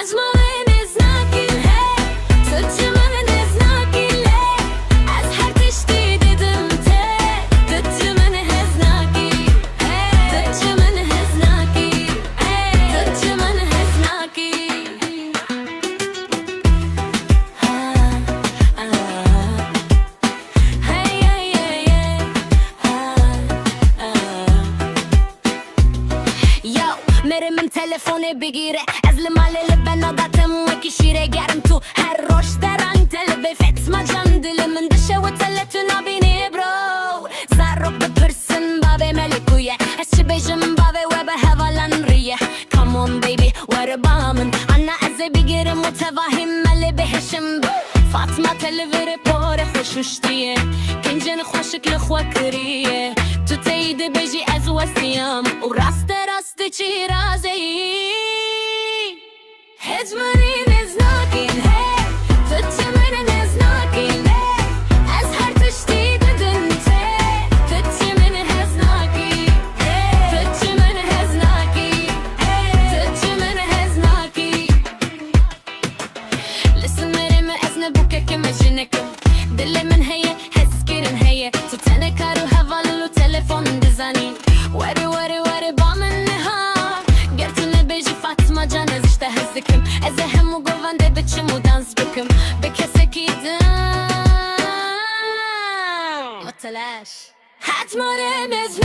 Hazmalen znakin, hej, tëtëmën e znakin, lej. Az her tishti dedim te, tëtëmën e znakin, hej, tëtëmën e znakin, hej, tëtëmën e znakin. Hey, hey, hey, hey. Yo, मेरे من تلفوني بگیره از المال بناداتم وكشيره گرم تو هر روش درنگ تلبي فتما جان دل من دشه و تلتو نبینی برو زارو بپرسن بابي ملكوية هسچی بیجم بابي و به هوالن ریه Come on baby وره بامن انا ازي بگیرم متواهم ملی بهشم فاطمه تلویر پاره خوشوشتیه کنجن خوشک لخوا کریه تو تیده بجی از وسیم و راست راست چی رازی هجمانی نزناکین هی تتمن نزناکین هی از هر تشتی ددن ته تتمن هزناکی تتمن هزناکی تتمن هزناکی لسه مرم از نبوکه که مجنکم دل من هی هسکرن هی تو تنکارو هوالو تلفون دزنین وری وری وری با من نها گرتونه بیجی فاطمه جان از işte هزکم از همو گوونده بچم و دانس بکم به کسی که دم متلاش حتما رمز